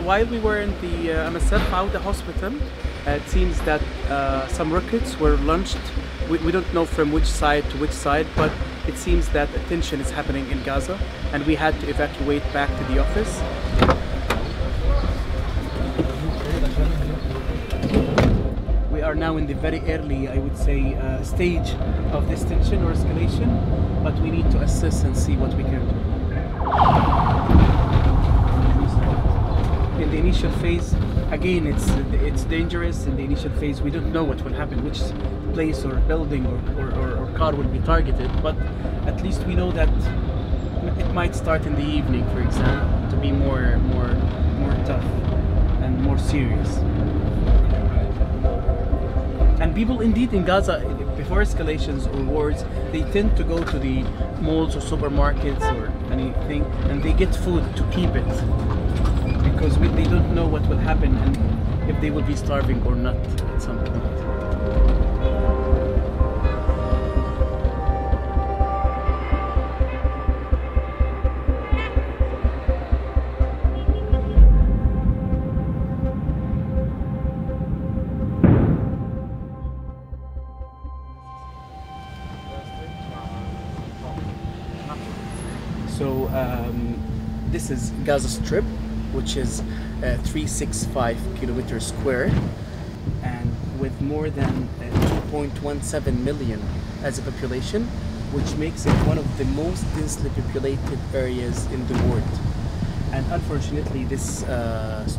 while we were in the MSF out the hospital, it seems that some rockets were launched. We don't know from which side to which side, but it seems that a tension is happening in Gaza, and we had to evacuate back to the office. We are now in the very early, I would say, stage of this tension or escalation, but we need to assess and see what we can do. In the initial phase, again, it's dangerous. In the initial phase, we don't know what will happen, which place or building or car will be targeted, but at least we know that it might start in the evening, for example, to be more tough and more serious. And people indeed in Gaza, before escalations or wars, they tend to go to the malls or supermarkets or anything, and they get food to keep it, because they don't know what will happen and if they will be starving or not at some point. So this is Gaza Strip, which is 365 kilometers square, and with more than 2.17 million as a population, which makes it one of the most densely populated areas in the world. And unfortunately, this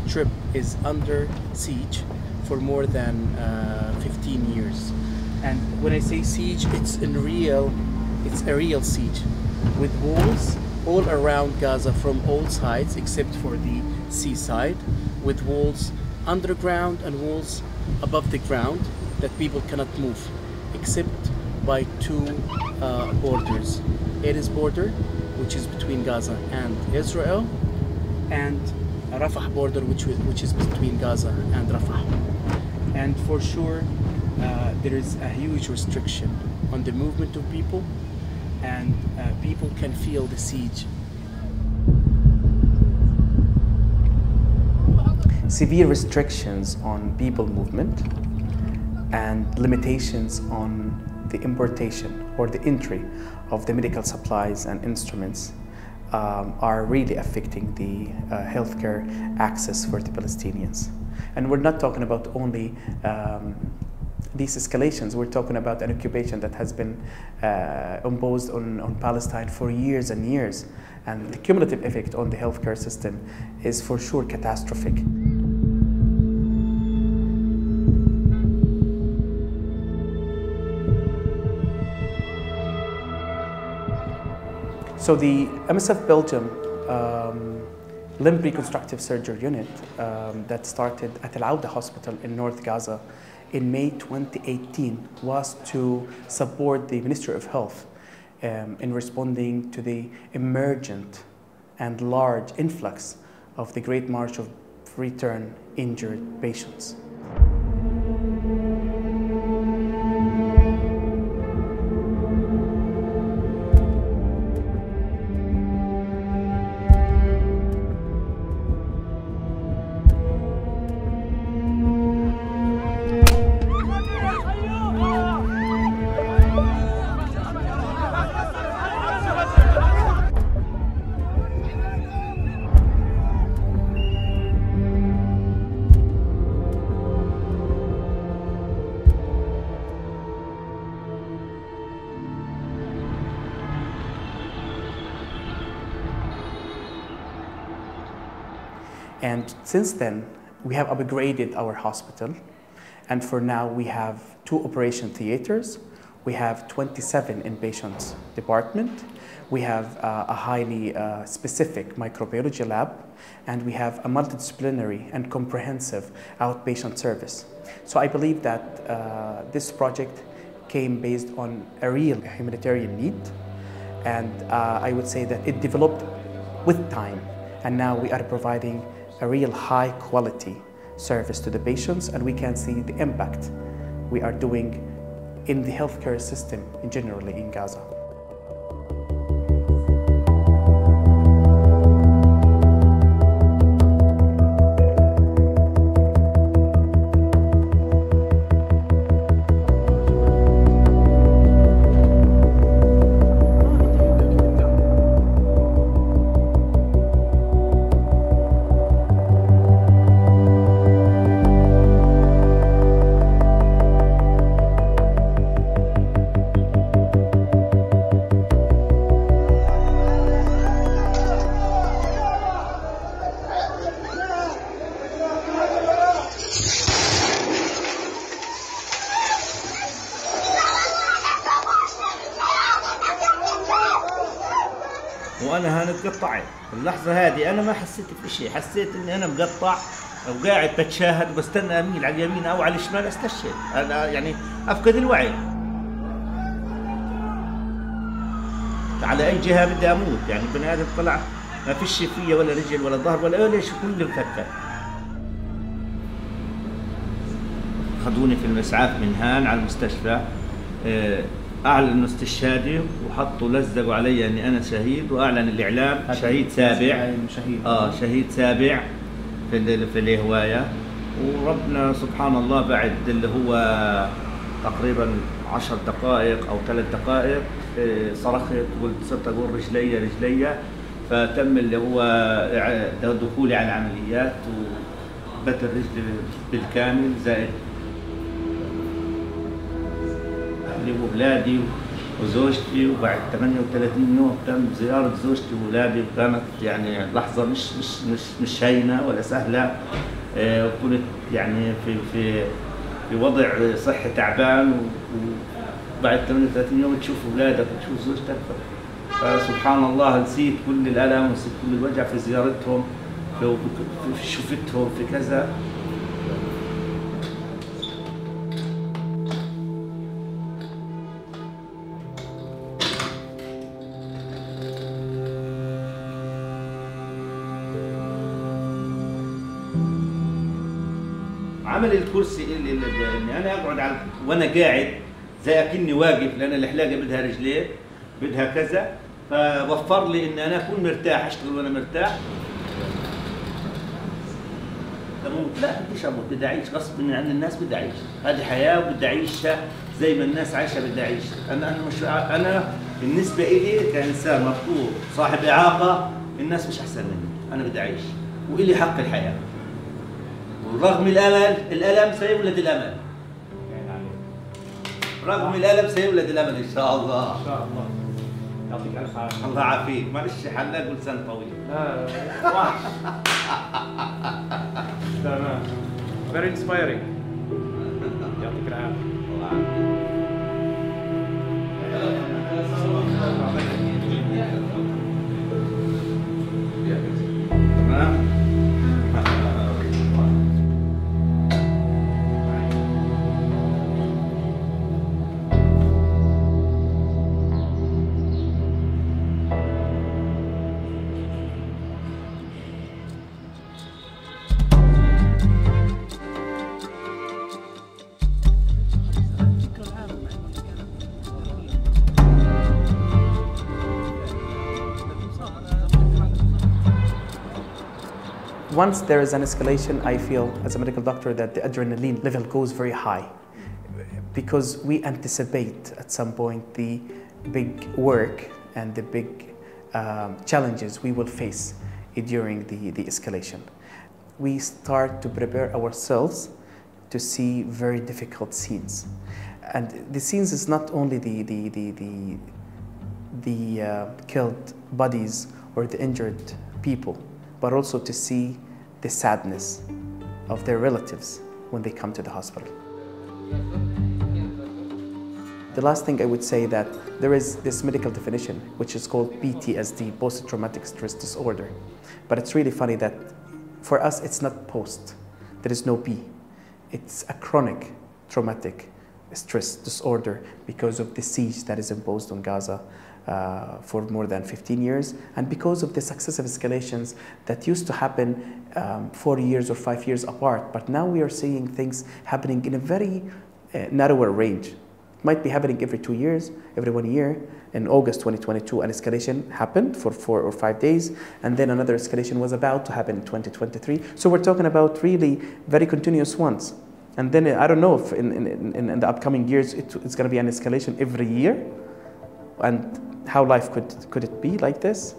strip is under siege for more than 15 years. And when I say siege, it's a real siege, with walls all around Gaza from all sides except for the seaside, with walls underground and walls above the ground that people cannot move except by two borders. Ares border, which is between Gaza and Israel, and a Rafah border, which is between Gaza and Rafah. And for sure there is a huge restriction on the movement of people, and people can feel the siege. Severe restrictions on people movement and limitations on the importation or the entry of the medical supplies and instruments are really affecting the healthcare access for the Palestinians. And we're not talking about only these escalations. We're talking about an occupation that has been imposed on Palestine for years and years, and the cumulative effect on the healthcare system is for sure catastrophic. So the MSF Belgium limb reconstructive surgery unit that started at Al Auda Hospital in North Gaza in May 2018 was to support the Ministry of Health in responding to the emergent and large influx of the Great March of Return injured patients. And since then, we have upgraded our hospital, and for now we have 2 operation theaters, we have 27 inpatient department, we have a highly specific microbiology lab, and we have a multidisciplinary and comprehensive outpatient service. So I believe that this project came based on a real humanitarian need, and I would say that it developed with time, and now we are providing a real high quality service to the patients, and we can see the impact we are doing in the healthcare system generally in Gaza. وانا هان اتقطعت. اللحظه هذه انا ما حسيت بشيء، حسيت اني انا مقطع وقاعد بتشاهد وبستنى اميل على اليمين او على الشمال استشهد، انا يعني افقد الوعي. على اي جهه بدي اموت، يعني بني ادم طلع ما فيش فيا ولا رجل ولا ظهر ولا شيء، كله مفكك. خذوني في الاسعاف من هان على المستشفى، اعلنوا استشهادي وحطوا لزقوا علي اني انا شهيد، واعلن الاعلام شهيد سابع. شهيد سابع في الهوايه. وربنا سبحان الله بعد اللي هو تقريبا 10 دقائق او 3 دقائق صرخت، قلت صرت اقول رجلي، فتم اللي هو دخولي على العمليات وبت الرجل بالكامل، زائد اهلي واولادي وزوجتي. وبعد 38 يوم تم زياره زوجتي واولادي، وكانت يعني لحظه مش هينه ولا سهله. كنت يعني في وضع صحي تعبان، وبعد 38 يوم تشوف اولادك وتشوف زوجتك، فسبحان الله نسيت كل الالم ونسيت كل الوجع في زيارتهم، في شفتهم في كذا. عمل الكرسي اني انا اقعد على وانا قاعد زي اكني واقف، لان الحلاقه بدها رجلين بدها كذا، فوفر لي ان انا اكون مرتاح، اشتغل وانا مرتاح. اموت؟ لا بديش اموت، بدي اعيش غصب عن الناس، بدي اعيش، هذه حياه وبدي اعيشها زي ما الناس عايشه، بدي اعيشها. انا بالنسبه لي كانسان مفقود صاحب اعاقه، الناس مش احسن مني، انا بدي اعيش والي حق الحياه. ورغم الالم سيولد الامل. رغم الالم سيولد الامل ان شاء الله. ان شاء الله. يعطيك الف عافيه. الله يعافيك، معلش حلاق ولسان طويل. لا وحش. تمام. Very inspiring. يعطيك العافيه. الله يعافيك. تمام. Once there is an escalation, I feel as a medical doctor that the adrenaline level goes very high because we anticipate at some point the big work and the big challenges we will face during the escalation. We start to prepare ourselves to see very difficult scenes. And the scenes is not only the killed bodies or the injured people, but also to see the sadness of their relatives when they come to the hospital. The last thing I would say that there is this medical definition which is called PTSD, post-traumatic stress disorder. But it's really funny that for us it's not post, there is no P. It's a chronic traumatic stress disorder because of the siege that is imposed on Gaza for more than 15 years, and because of the successive escalations that used to happen 4 years or 5 years apart, but now we are seeing things happening in a very narrower range. It might be happening every 2 years, every 1 year. In August 2022, an escalation happened for 4 or 5 days, and then another escalation was about to happen in 2023. So we're talking about really very continuous ones. And then I don't know if in the upcoming years it's going to be an escalation every year, and how life could it be like this?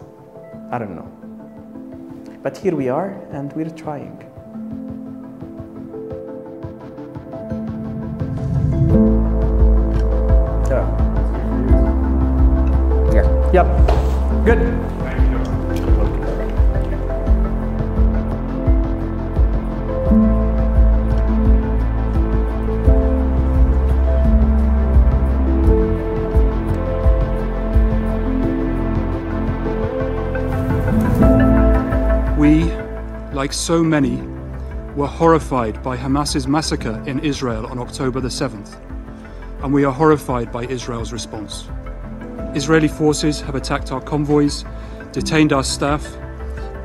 I don't know. But here we are, and we're trying. Yeah. Yep. Good. Thank you. like so many, were horrified by Hamas's massacre in Israel on October the 7th, and we are horrified by Israel's response. Israeli forces have attacked our convoys, detained our staff,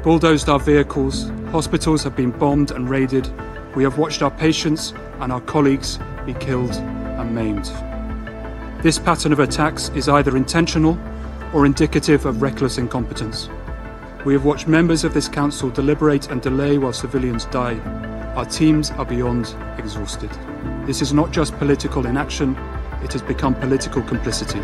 bulldozed our vehicles, hospitals have been bombed and raided, we have watched our patients and our colleagues be killed and maimed. This pattern of attacks is either intentional or indicative of reckless incompetence. We have watched members of this council deliberate and delay while civilians die. Our teams are beyond exhausted. This is not just political inaction, it has become political complicity.